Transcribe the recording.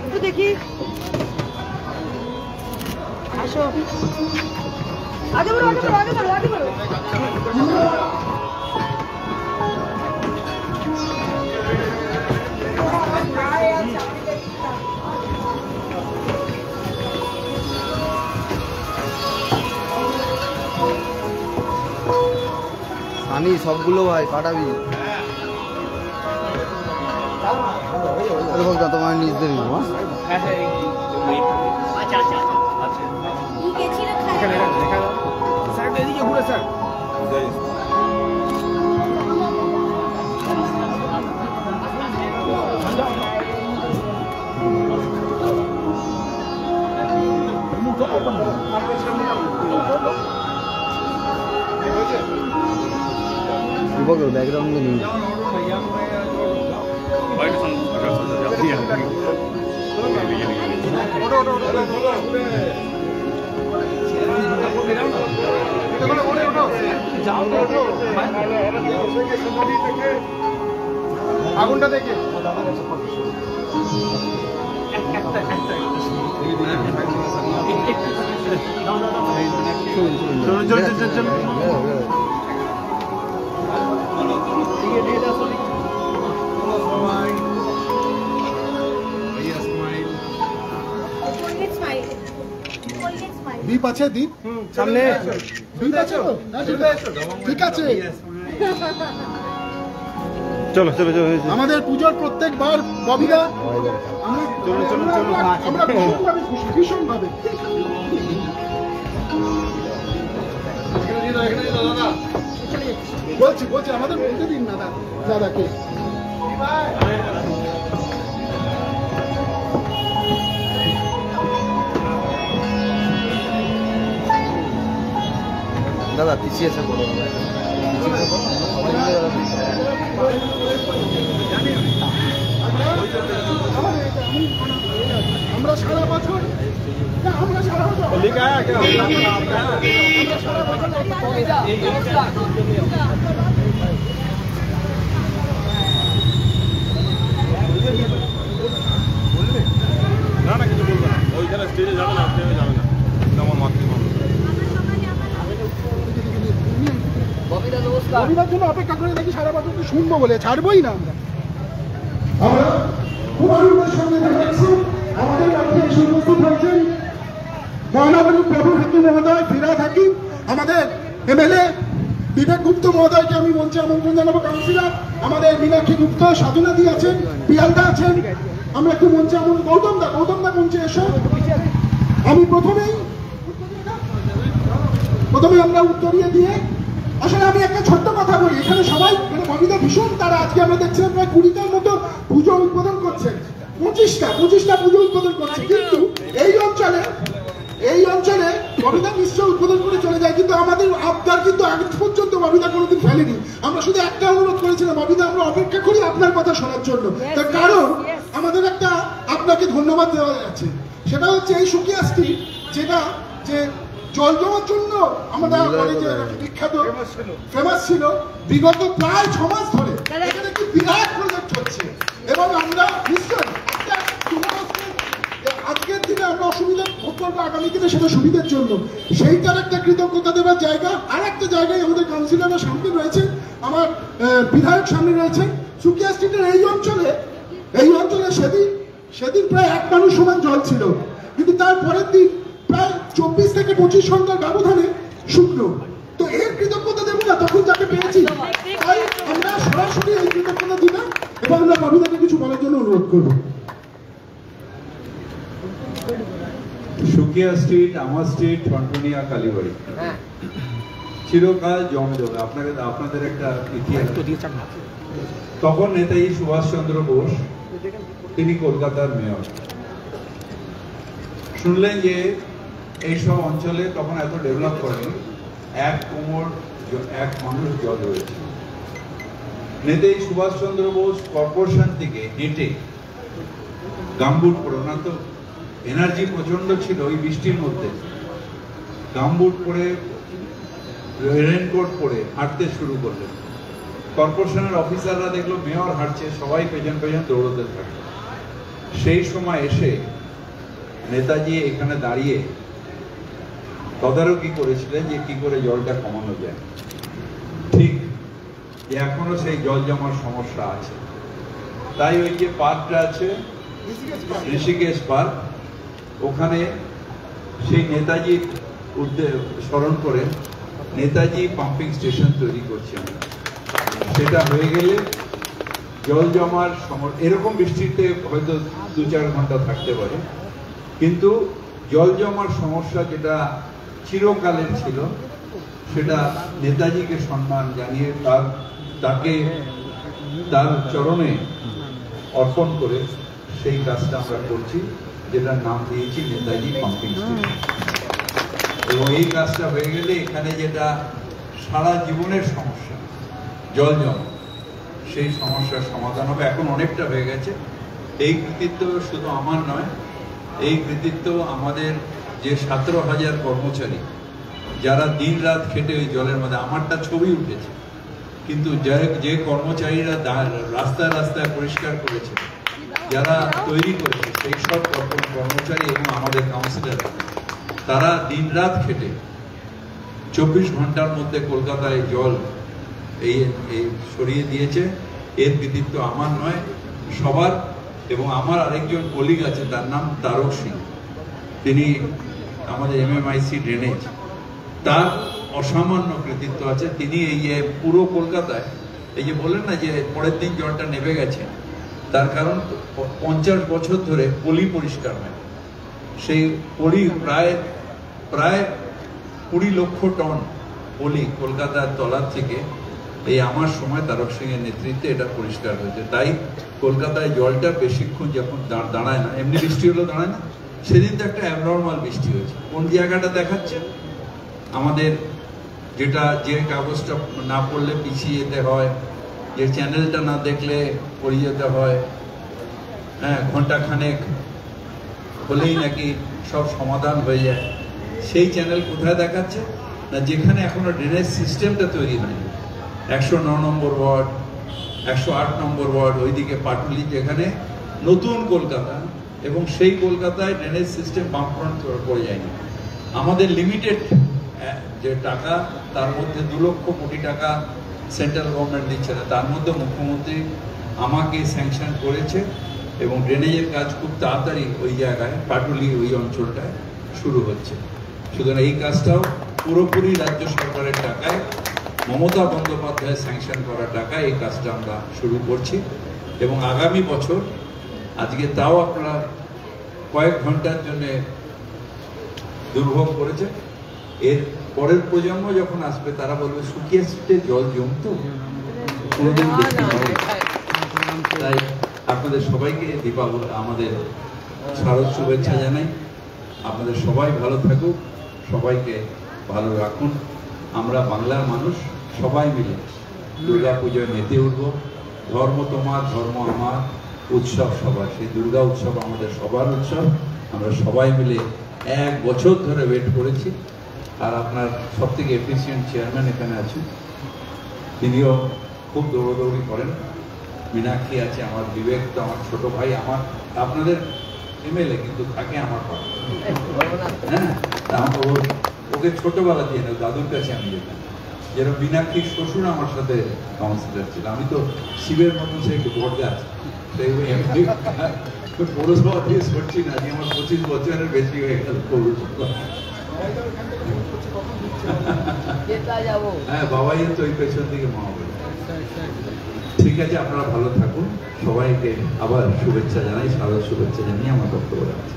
একটু দেখি আসো আগে বলো আমি সবগুলো ভাই পাঠাবি তোমার নিজদের নেবো बैकग्राउंड में नहीं আগুনটা দেখে দীপ আছে দীপ সামনে দীপ আছে ঠিক আছে চলো চলো চলো আমাদের পূজার প্রত্যেকবার ববিদা আমরা ভীষণ ভাবে বলছি আমাদের বলতে দিন না দাদাকে দাদা পিছিয়ে আছে বলো আমরা সারা বছর না না কিছু বলবো না ওইখানে স্টেজে যাবে না আপনি যাবে না আমার মাতৃভূমি ববিদার জন্য অপেক্ষা করে দেখি সারা বছর তো শুনবো বলে ছাড়বোই না আমরা খুব আনন্দের সঙ্গে দেখাচ্ছি আমাদের মধ্যে এসে উপস্থিত হয়েছেন মহানগরী প্রভু হাকিম মহোদয়, ফিরাদ হাকিম, আমাদের এমএলএ বিবেক গুপ্ত মহোদয়কে আমি মঞ্চে আমন্ত্রণ জানাবো, কাউন্সিলর আমাদের মীনাক্ষী গুপ্ত, সাধনাদি আছেন, পিয়ালদা আছেন, আমরা একটু মঞ্চে গৌতম দা মঞ্চে এসো। আমি প্রথমে আমরা উত্তরিয়ে দিয়ে আসলে আমি একটা ছোট্ট কথা বলি, এখানে সবাই মানে ববিদা ভীষণ তারা আজকে আমরা দেখছিলাম প্রায় 20টার মতো পুজো উদ্বোধন করছেন, 25টা পুজো উদ্বোধন করছে, কিন্তু এই অঞ্চলে ববিদা নিশ্চয় উদ্বোধন করে চলে যায়, কিন্তু আমাদের আবদার কিন্তু আজ পর্যন্ত ববিদা কোনোদিন ফেলেনি। আমরা শুধু একটা অনুরোধ করেছিলাম, ববিদা আমরা অপেক্ষা করি আপনার কথা শোনার জন্য, তার কারণ আমাদের একটা আপনাকে ধন্যবাদ দেওয়া যাচ্ছে, সেটা হচ্ছে এই সুকিয়া স্ট্রিট যেটা যে জল জমার জন্য আমাদের কলেজে বিখ্যাত ফেমাস ছিল, বিগত প্রায় 6 মাস ধরে এখানে একটি বিরাট প্রজেক্ট হচ্ছে এবং আমরা নিশ্চয় আজকের দিনে আমরা অসুবিধা ভোগ করবো, আগামী দিনে সেটা সুবিধার জন্য, সেইটার একটা কৃতজ্ঞতা দেওয়ার জায়গা। আর একটা জায়গায় আমাদের কাউন্সিলররা সামনে রয়েছে, আমার বিধায়ক সামনে রয়েছে। সুকিয়া স্ট্রিটের এই অঞ্চলে সেদিন প্রায় 1 মানুষ সমান জল ছিল, কিন্তু তার পরের দিন প্রায় 24 থেকে 25 ঘন্টার ব্যবধানে শুকনো। তো এর কৃতজ্ঞতা দেবো না তখন যাকে পেয়েছি, তাই আমরা সরাসরি এই কৃতজ্ঞতা দিলাম এবং আমরা ববিদাকে কিছু বলার জন্য অনুরোধ করব। সুকিয়া স্ট্রিট, আমার স্ট্রিট, টনটনিয়া, কালীবাড়ি চিরকাল জমজমে আপনাদের একটা ইতিহাস। তখন নেতাজি সুভাষচন্দ্র বোস তিনি কলকাতার মেয়র, শুনলেন যে এইসব অঞ্চলে তখন এত ডেভেলপ করেনি, 1 কোমর 1 মানুষ জল রয়েছে। নেতাজি সুভাষচন্দ্র বোস কর্পোরেশন থেকে হেঁটে গামবুট পরে, ওনার তো এনার্জি প্রচন্ড ছিল, ওই বৃষ্টির মধ্যে গামবুট পরে রেনকোট পরে হাঁটতে শুরু করলেন। কর্পোরেশনের অফিসাররা দেখলো মেয়র হাঁটছে, সবাই পেছন দৌড়তে থাকলো। সেই সময় এসে নেতাজি এখানে দাঁড়িয়ে তদারকি করেছিলেন যে কি করে জলটা কমানো যায়। ঠিক এখনো সেই জল জমার সমস্যা আছে। তাই ওই যে পার্কটা আছে ঋষিকেশ পার্ক, ওখানে সেই নেতাজির স্মরণ করে নেতাজি পাম্পিং স্টেশন তৈরি করছি আমরা। সেটা হয়ে গেলে জল জমার এরকম বৃষ্টিতে হয়তো 2-4 ঘন্টা থাকতে পারে, কিন্তু জল জমার সমস্যা যেটা চিরকালের ছিল সেটা নেতাজিকে সম্মান জানিয়ে তাকে তার চরণে অর্পণ করে সেই কাজটা আমরা করছি, যেটার নাম দিয়েছি নেতাজি পাম্পিং স্টেশন। এবং এই কাজটা হয়ে গেলে এখানে যেটা সারা জীবনের সমস্যা জল জমা, সেই সমস্যার সমাধান হবে। এখন অনেকটা হয়ে গেছে। এই কৃতিত্ব শুধু আমার নয়, এই কৃতিত্ব আমাদের যে 17,000 কর্মচারী যারা দিন রাত খেটে ওই জলের মধ্যে, আমারটা ছবি উঠেছে, কিন্তু যে কর্মচারীরা রাস্তায় রাস্তায় পরিষ্কার করেছে, যারা তৈরি করেছে, সেই সব কর্মচারী এবং আমাদের কাউন্সিলর, তারা দিন রাত খেটে 24 ঘন্টার মধ্যে কলকাতায় জল এই সরিয়ে দিয়েছে। এর কৃতিত্ব আমার নয়, সবার। এবং আমার আরেকজন কলিগ আছে, তার নাম তারক সিং, তিনি আমাদের MMIC ড্রেনেজ, তার অসামান্য কৃতিত্ব আছে। তিনি এই যে পুরো কলকাতায় এই যে বললেন না যে পরের দিন জলটা নেমে গেছে, তার কারণ 50 বছর ধরে পলি পরিষ্কার হয়। সেই পলি প্রায় 20 লক্ষ টন পলি কলকাতার তলার থেকে এই আমার সময় তারক সিং এর নেতৃত্বে এটা পরিষ্কার হয়েছে। তাই কলকাতায় জলটা বেশিক্ষণ যখন দাঁড়ায় না, এমনি বৃষ্টি হলেও দাঁড়ায় না, সেদিন তো একটা অ্যাবনর্মাল বৃষ্টি হয়েছে। কোন জায়গাটা দেখাচ্ছে আমাদের, যেটা যে কাগজটা না পড়লে পিছিয়ে যেতে হয়, যে চ্যানেলটা না দেখলে পড়িয়ে যেতে হয়, হ্যাঁ, ঘন্টাখানেক হলেই নাকি সব সমাধান হয়ে যায়। সেই চ্যানেল কোথায় দেখাচ্ছে না, যেখানে এখনো ড্রেনেজ সিস্টেমটা তৈরি হয়নি। 109 নম্বর ওয়ার্ড, 108 নম্বর ওয়ার্ড, ওইদিকে পাটুলি, যেখানে নতুন কলকাতা, এবং সেই কলকাতায় ড্রেনেজ সিস্টেম বামফ্রন্ট করে যায়নি। আমাদের লিমিটেড যে টাকা, তার মধ্যে 2 লক্ষ কোটি টাকা সেন্ট্রাল গভর্নমেন্ট দিচ্ছে না, তার মধ্যে মুখ্যমন্ত্রী আমাকে স্যাংশন করেছে এবং ড্রেনেজের কাজ খুব তাড়াতাড়ি ওই জায়গায় পাটুলি ওই অঞ্চলটায় শুরু হচ্ছে। সুতরাং এই কাজটাও পুরোপুরি রাজ্য সরকারের টাকায়, মমতা বন্দ্যোপাধ্যায় স্যাংশন করা টাকায় এই কাজটা আমরা শুরু করছি। এবং আগামী বছর, আজকে তাও আপনারা কয়েক ঘন্টার জন্য দুর্ভোগ করেছে, এর পরের প্রজন্ম যখন আসবে তারা বলবে শুকিয়ে স্ট্রিটে জল জমতো, কোনোদিন দেখতে পাবে। তাই আপনাদের সবাইকে দীপাবলি, আমাদের শারদ শুভেচ্ছা জানাই। আপনাদের সবাই ভালো থাকুক, সবাইকে ভালো রাখুন। আমরা বাংলার মানুষ সবাই মিলে দুর্গা পুজোয় মেতে উঠব। ধর্ম তোমার, ধর্ম আমার, উৎসব সবার। সেই দুর্গা উৎসব আমাদের সবার উৎসব। আমরা সবাই মিলে 1 বছর ধরে ওয়েট করেছি। আর আপনার সব থেকে এফিসিয়েন্ট চেয়ারম্যান এখানে আছেন, তিনিও খুব দৌড়দৌড়ি করেন। মীনাক্ষী আছে, আমার বিবেক তো আমার ছোট ভাই, আমার আপনাদের MLA, কিন্তু থাকে আমার পাশে। হ্যাঁ, ওকে ছোটবেলা দিয়ে না, দাদুর কাছে আমি যেতাম। যেরকম মীনাক্ষীর শ্বশুর আমার সাথে কাউন্সিলর ছিল, আমি তো শিবের মতন সে একটু বট গাছ, পৌরসভা দিয়ে করছি না, যে আমার 25 বছরের বেশি হয়ে গেল পৌরসভা। হ্যাঁ, বাবাই তো ওই পেছন দিকে মা হবে। ঠিক আছে, আপনারা ভালো থাকুন। সবাইকে আবার শুভেচ্ছা জানাই, শারদ শুভেচ্ছা জানিয়ে আমার বক্তব্য রাখছি।